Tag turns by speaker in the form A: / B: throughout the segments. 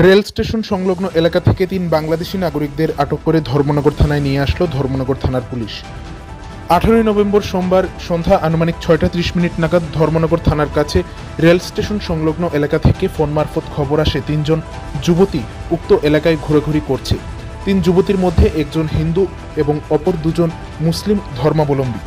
A: Rail station সংলগ্ন এলাকা থেকে ৩ বাংলাদেশি নাগরিকদের আটক করে ধর্মনগর থানায় নিয়ে আসলো ধর্মনগর থানার পুলিশ। ১৮ নভেম্বর সোমবার সন্ধ্যা আনুমানিক ৬টা ৩০ মিনিট নাগাদ ধর্মনগর থানার কাছে রেল স্টেশন সংলগ্ন এলাকা থেকে ফোন মারফত খবর আসে ৩ জন যুবতী উক্ত এলাকায় ঘোরাঘুরি করছে। ৩ যুবতীর মধ্যে একজন হিন্দু এবং অপর দুজন মুসলিম ধর্মাবলম্বী।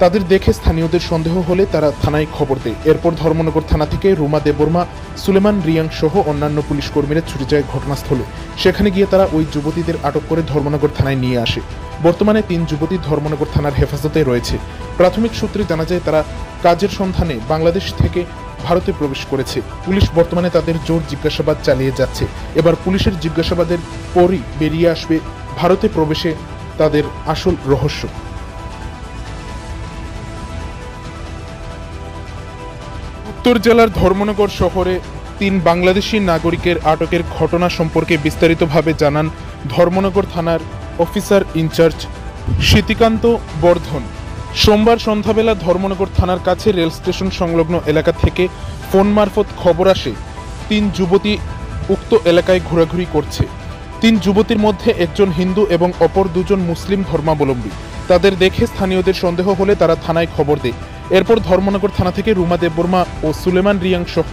A: তাদের দেখে স্থানীয়দের সন্দেহ হলে তারা থানায় খবর দেয়। এরপর ধর্মনগর থানা থেকে রুমা দেববর্মা, সুলেমান রিয়াং সহ অন্যান্য পুলিশ কর্মীরা ছুটে যায় ঘটনাস্থলে। সেখানে গিয়ে তারা ওই যুবতীদের আটক করে ধর্মনগর থানায় নিয়ে আসে। বর্তমানে ৩ যুবতী ধর্মনগর থানার হেফাজতে রয়েছে। প্রাথমিক সূত্রে জানা যায় তারা কাজের সন্ধানে বাংলাদেশ থেকে ভারতে প্রবেশ করেছে। পুলিশ বর্তমানে তাদের জোর জিজ্ঞাসাবাদ চালিয়ে যাচ্ছে। এবার পুলিশের জিজ্ঞাসাবাদের পরই বেরিয়ে আসবে ভারতে প্রবেশে তাদের আসল রহস্য। উত্তর জেলার ধর্মনগর শহরে ৩ বাংলাদেশি নাগরিকের আটকের ঘটনা সম্পর্কে বিস্তারিতভাবে জানান ধর্মনগর থানার অফিসার ইনচার্জ শীতিকান্ত বর্ধন। সোমবার সন্ধ্যাবেলা ধর্মনগর থানার কাছে রেল স্টেশন সংলগ্ন এলাকা থেকে ফোন মারফত খবর আসে ৩ যুবতী উক্ত এলাকায় ঘোরাঘুরি করছে। ৩ যুবতীর মধ্যে একজন হিন্দু এবং অপর দুজন মুসলিম ধর্মাবলম্বী। তাদের দেখে স্থানীয়দের সন্দেহ হলে তারা থানায় খবর দেয়। এরপর ধর্মনগর থানা থেকে রুমা দেববর্মা ও সুলেমান রিয়াং সহ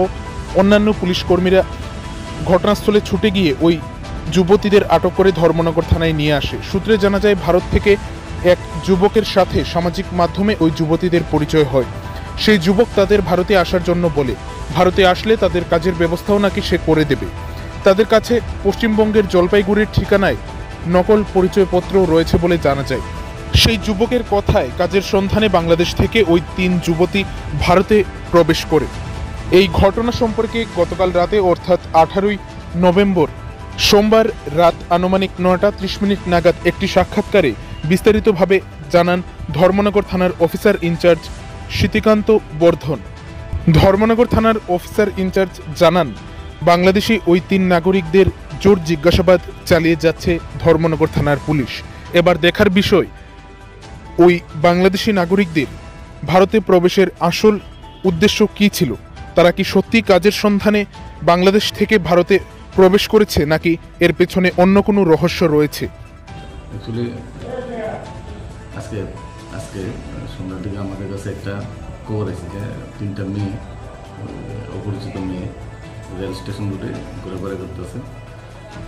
A: অন্যান্য পুলিশ কর্মীরা ঘটনাস্থলে ছুটে গিয়ে ওই যুবতীদের আটক করে ধর্মনগর থানায় নিয়ে আসে। সূত্রে জানা যায় ভারত থেকে এক যুবকের সাথে সামাজিক মাধ্যমে ওই যুবতীদের পরিচয় হয়। সেই যুবক তাদের ভারতে আসার জন্য বলে, ভারতে আসলে তাদের কাজের ব্যবস্থাও নাকি সে করে দেবে। তাদের কাছে পশ্চিমবঙ্গের জলপাইগুড়ির ঠিকানায় নকল পরিচয়পত্রও রয়েছে বলে জানা যায়। সেই যুবকের কথায় কাজের সন্ধানে বাংলাদেশ থেকে ওই ৩ যুবতী ভারতে প্রবেশ করে। এই ঘটনা সম্পর্কে গতকাল রাতে অর্থাৎ ১৮ নভেম্বর সোমবার রাত আনুমানিক ৯টা ৩০ মিনিট নাগাদ একটি সাক্ষাৎকারে বিস্তারিতভাবে জানান ধর্মনগর থানার অফিসার ইনচার্জ শীতিকান্ত বর্ধন। ধর্মনগর থানার অফিসার ইনচার্জ জানান বাংলাদেশি ওই ৩ নাগরিকদের জোর জিজ্ঞাসাবাদ চালিয়ে যাচ্ছে ধর্মনগর থানার পুলিশ। এবার দেখার বিষয় ওই বাংলাদেশি নাগরিকদের ভারতে প্রবেশের আসল উদ্দেশ্য কী ছিল। তারা কি সত্যি কাজের সন্ধানে বাংলাদেশ থেকে ভারতে প্রবেশ করেছে নাকি এর পেছনে অন্য কোনো রহস্য রয়েছে।
B: অ্যাকচুয়ালি আজকে সন্ধ্যার দিকে আমাদের কাছে একটা খবর এসেছে যে 3টা মেয়ে, অপরিচিত মেয়ে রেল স্টেশন রুটে ঘোরাঘুরি করতেছে।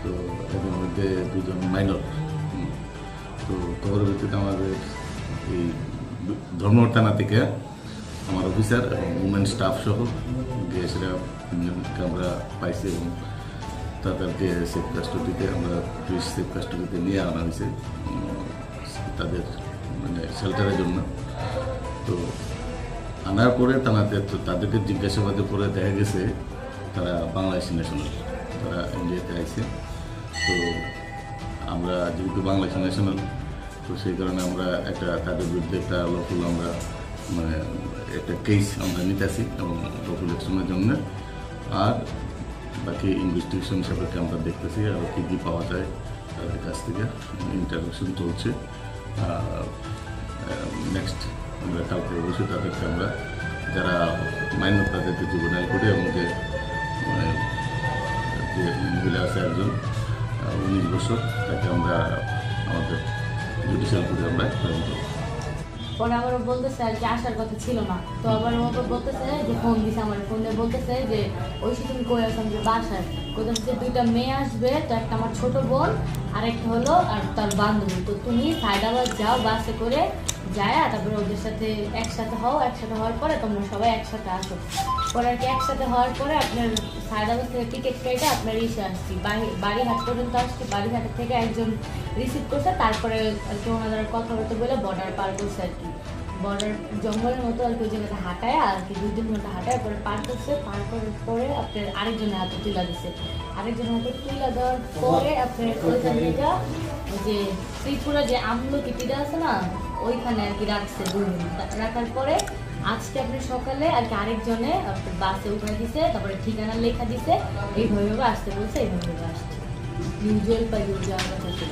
B: তো এদের মধ্যে 2জন মাইনর। তো খবরের ভিত্তিতে আমাদের এই ধর্মনগর থানা থেকে আমার অফিসার এবং উমেন স্টাফ সহ গিয়ে সেটা 3জনকে আমরা পাইছি এবং তাদেরকে সেফ কাস্টডিতে আমরা পুলিশ সেফ কাস্টডিতে নিয়ে আনা হয়েছে তাদের শেল্টারের জন্য। তো আনার পরে তাদেরকে জিজ্ঞাসাবাদের পরে দেখা গেছে তারা বাংলাদেশি ন্যাশনাল, তারা ইন্ডিয়াতে আইছে। তো আমরা যেহেতু বাংলাদেশি ন্যাশনাল, তো সেই কারণে আমরা তাদের বিরুদ্ধে একটা লফুল আমরা একটা কেস আমরা নিতেছি এবং লফুল অ্যাকশনের জন্য। আর বাকি ইনভেস্টিগেশন সাপেক্ষে আমরা দেখতেছি আরও কী কী পাওয়া যায় তাদের কাছ থেকে। ইন্টারভিউশন চলছে। নেক্সট আমরা কালকে অবশ্যই তাদেরকে আমরা যারা মাইনর তাদেরকে জুভেনাইল কোর্টে এবং যে মহিলা আছে একজন 19 বছর, তাকে আমরা আমাদের জুডিশিয়াল কোর্টে আমরা প্রেরণ করব।
C: পরে আবার বলতেছে আর কি আসার কথা ছিল না। তো আবার ও বলতেছে যে ফোন দিছে, আমার ফোনে বলতেছে যে ঐশী তুমি কই আছো, আমি বাসায়। কোথাও যে 2টা মেয়ে আসবে, তো একটা আমার ছোট বোন আর একটা হলো আর তার বান্ধবী। তো তুমি হায়দ্রাবাদ যাও বাসে করে যায়, তারপরে ওদের সাথে একসাথে হওয়ার পরে তোমরা সবাই একসাথে আসো। পরে আর কি একসাথে হওয়ার পরে আপনার হায়দ্রাবাদ থেকে টিকিট কেটে আপনার ইসে আসছি, বাড়িঘাট পর্যন্ত আসছি। বাড়িঘাটের থেকে একজন রিসিভ করছে, তারপরে আর কি ওনাদের কথাবার্তা বলে বর্ডার পার করছে আর কি। বর্ডার জঙ্গলের মতো আর কি ওই জায়গাটা হাঁটায় আর কি 2 দিন মতো হাঁটায় পরে পার করছে। পার করার পরে আপনার আরেকজনের হাতে তুলে দিচ্ছে। আরেকজনের হাতে তুলে দেওয়ার পরে আপনার ওইখান থেকে যে ত্রিপুরা যে আমলকি টিটা আছে না, ওইখানে আর কি রাখছে 2 দিন। রাখার পরে আজকে আপনি সকালে আর কি আরেকজনে আপনার বাসে উঠে দিছে, তারপরে ঠিকানা লেখা দিছে, এইভাবে আসতে বলছে, এইভাবে আসছে। নিউ জলপাইগুড়ি যাওয়ার কথা ছিল।